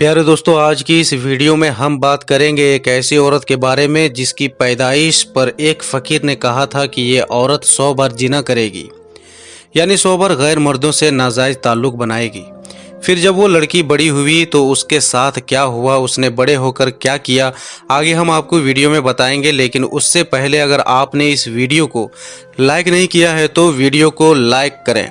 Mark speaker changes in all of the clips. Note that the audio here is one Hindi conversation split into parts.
Speaker 1: प्यारे दोस्तों, आज की इस वीडियो में हम बात करेंगे एक ऐसी औरत के बारे में जिसकी पैदाइश पर एक फकीर ने कहा था कि ये औरत 100 बार जिना करेगी, यानी 100 बार गैर मर्दों से नाजायज ताल्लुक बनाएगी। फिर जब वो लड़की बड़ी हुई तो उसके साथ क्या हुआ, उसने बड़े होकर क्या किया, आगे हम आपको वीडियो में बताएंगे। लेकिन उससे पहले अगर आपने इस वीडियो को लाइक नहीं किया है तो वीडियो को लाइक करें।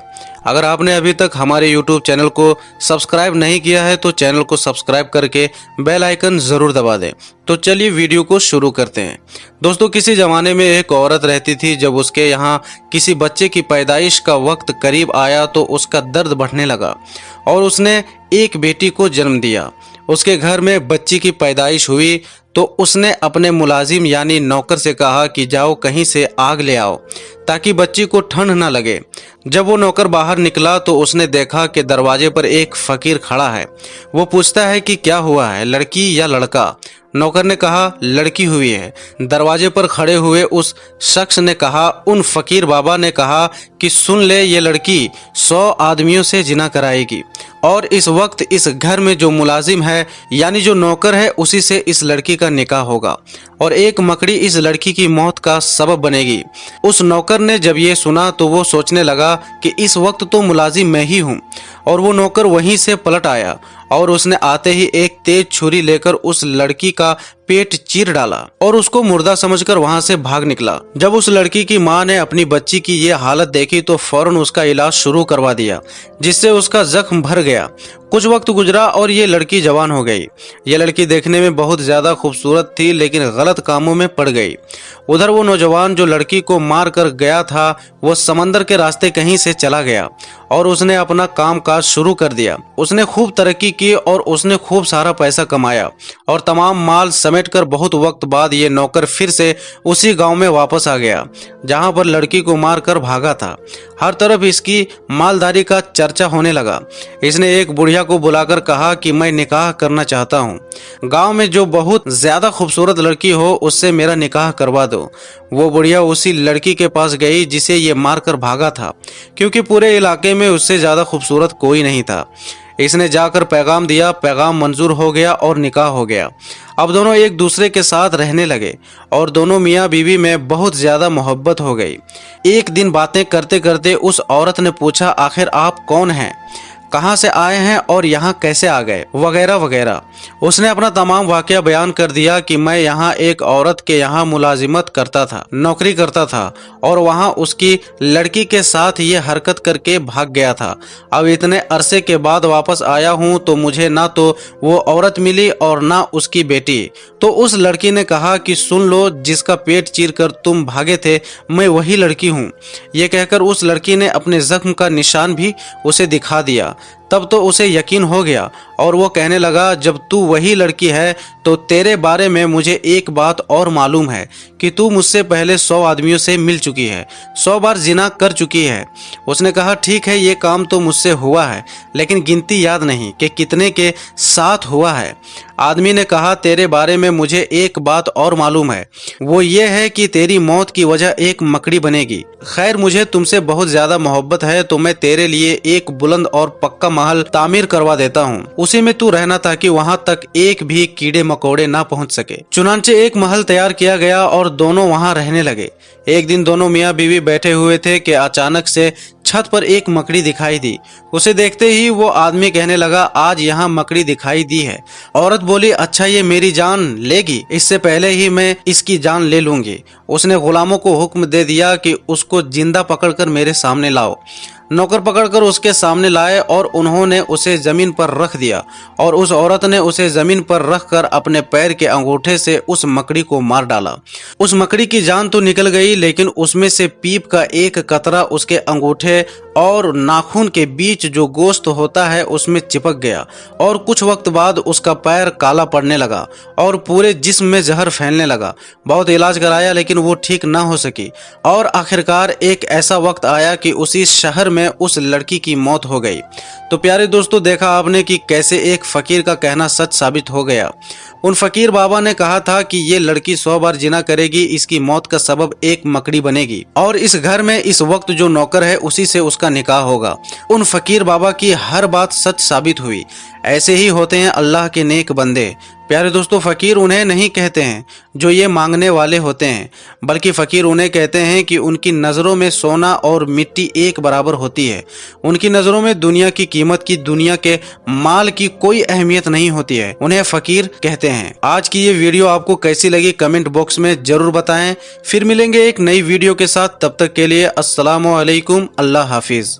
Speaker 1: अगर आपने अभी तक हमारे YouTube चैनल को सब्सक्राइब नहीं किया है तो चैनल को सब्सक्राइब करके बेल आइकन ज़रूर दबा दें। तो चलिए वीडियो को शुरू करते हैं। दोस्तों, किसी ज़माने में एक औरत रहती थी। जब उसके यहाँ किसी बच्चे की पैदाइश का वक्त करीब आया तो उसका दर्द बढ़ने लगा और उसने एक बेटी को जन्म दिया। उसके घर में बच्ची की पैदाइश हुई तो उसने अपने मुलाजिम यानी नौकर से कहा कि जाओ कहीं से आग ले आओ ताकि बच्ची को ठंड ना लगे। जब वो नौकर बाहर निकला तो उसने देखा कि दरवाजे पर एक फकीर खड़ा है। वो पूछता है कि क्या हुआ है, लड़की या लड़का? नौकर ने कहा लड़की हुई है। दरवाजे पर खड़े हुए उस शख्स ने कहा, उन फकीर बाबा ने कहा कि सुन ले, ये लड़की 100 आदमियों से जिना कराएगी और इस वक्त इस घर में जो मुलाजिम है यानी जो नौकर है उसी से इस लड़की का निकाह होगा और एक मकड़ी इस लड़की की मौत का सबब बनेगी। उस नौकर ने जब ये सुना तो वो सोचने लगा कि इस वक्त तो मुलाजिम मैं ही हूँ और वो नौकर वहीं से पलट आया और उसने आते ही एक तेज छुरी लेकर उस लड़की का पेट चीर डाला और उसको मुर्दा समझकर वहां से भाग निकला। जब उस लड़की की मां ने अपनी बच्ची की ये हालत देखी तो फौरन उसका इलाज शुरू करवा दिया, जिससे उसका जख्म भर गया। कुछ वक्त गुजरा और ये लड़की जवान हो गई। ये लड़की देखने में बहुत ज्यादा खूबसूरत थी लेकिन गलत कामों में पड़ गई। उधर वो नौजवान जो लड़की को मार कर गया था वो समंदर के रास्ते कहीं से चला गया और उसने अपना काम काज शुरू कर दिया। उसने खूब तरक्की की और उसने खूब सारा पैसा कमाया और तमाम माल समेटकर बहुत वक्त बाद ये नौकर फिर से उसी गांव में वापस आ गया जहां पर लड़की को मार कर भागा था। हर तरफ इसकी मालदारी का चर्चा होने लगा। इसने एक बुढ़िया को बुलाकर कहा कि मैं निकाह करना चाहता हूँ। गांव में जो बहुत ज्यादा खूबसूरत लड़की हो उससे मेरा निकाह करवा दो। वो बुढ़िया उसी लड़की के पास गई जिसे ये मारकर भागा था, क्योंकि पूरे इलाके में उससे ज्यादा खूबसूरत कोई नहीं था। इसने जाकर पैगाम दिया, पैगाम मंजूर हो गया और निकाह हो गया। अब दोनों एक दूसरे के साथ रहने लगे और दोनों मियाँ बीवी में बहुत ज्यादा मोहब्बत हो गई। एक दिन बातें करते करते उस औरत ने पूछा, आखिर आप कौन हैं, कहाँ से आए हैं और यहाँ कैसे आ गए, वगैरह वगैरह। उसने अपना तमाम वाकया बयान कर दिया कि मैं यहाँ एक औरत के यहाँ मुलाजिमत करता था, नौकरी करता था और वहाँ उसकी लड़की के साथ ये हरकत करके भाग गया था। अब इतने अरसे के बाद वापस आया हूँ तो मुझे ना तो वो औरत मिली और ना उसकी बेटी। तो उस लड़की ने कहा कि सुन लो, जिसका पेट चीर कर तुम भागे थे मैं वही लड़की हूँ। ये कहकर उस लड़की ने अपने जख्म का निशान भी उसे दिखा दिया। तब तो उसे यकीन हो गया और वो कहने लगा, जब तू वही लड़की है तो तेरे बारे में मुझे एक बात और मालूम है कि तू मुझसे पहले 100 आदमियों से मिल चुकी है, 100 बार जिना कर चुकी है। उसने कहा ठीक है, ये काम तो मुझसे हुआ है लेकिन गिनती याद नहीं कि कितने के साथ हुआ है। आदमी ने कहा तेरे बारे में मुझे एक बात और मालूम है, वो ये है कि तेरी मौत की वजह एक मकड़ी बनेगी। खैर, मुझे तुमसे बहुत ज्यादा मोहब्बत है तो मैं तेरे लिए एक बुलंद और पक्का महल तामीर करवा देता हूँ। उसी में तू रहना ताकि वहाँ तक एक भी कीड़े मकोड़े ना पहुँच सके। चुनांचे एक महल तैयार किया गया और दोनों वहाँ रहने लगे। एक दिन दोनों मियाँ बीवी बैठे हुए थे कि अचानक से छत पर एक मकड़ी दिखाई दी। उसे देखते ही वो आदमी कहने लगा, आज यहाँ मकड़ी दिखाई दी है। औरत बोली, अच्छा ये मेरी जान लेगी, इससे पहले ही मैं इसकी जान ले लूंगी। उसने गुलामों को हुक्म दे दिया कि उसको जिंदा पकड़कर मेरे सामने लाओ। नौकर पकड़कर उसके सामने लाए और उन्होंने उसे जमीन पर रख दिया और उस औरत ने उसे जमीन पर रखकर अपने पैर के अंगूठे से उस मकड़ी को मार डाला। उस मकड़ी की जान तो निकल गई लेकिन उसमें से पीप का एक कतरा उसके अंगूठे और नाखून के बीच जो गोश्त होता है उसमें चिपक गया और कुछ वक्त बाद उसका पैर काला पड़ने लगा और पूरे जिस्म में जहर फैलने लगा। बहुत इलाज कराया लेकिन वो ठीक ना हो सकी और आखिरकार एक ऐसा वक्त आया कि उसी शहर में उस लड़की की मौत हो गई। तो प्यारे दोस्तों, देखा आपने कि कैसे एक फकीर का कहना सच साबित हो गया। उन फकीर बाबा ने कहा था कि ये लड़की 100 बार जिना करेगी, इसकी मौत का सबब एक मकड़ी बनेगी और इस घर में इस वक्त जो नौकर है उसी उसी से उसका निकाह होगा। उन फकीर बाबा की हर बात सच साबित हुई। ऐसे ही होते हैं अल्लाह के नेक बंदे। प्यारे दोस्तों, फकीर उन्हें नहीं कहते हैं जो ये मांगने वाले होते हैं, बल्कि फकीर उन्हें कहते हैं कि उनकी नज़रों में सोना और मिट्टी एक बराबर होती है। उनकी नज़रों में दुनिया की कीमत की, दुनिया के माल की कोई अहमियत नहीं होती है। उन्हें फकीर कहते हैं। आज की ये वीडियो आपको कैसी लगी कमेंट बॉक्स में जरूर बताएं। फिर मिलेंगे एक नई वीडियो के साथ, तब तक के लिए अस्सलामु अलैकुम, अल्लाह हाफिज।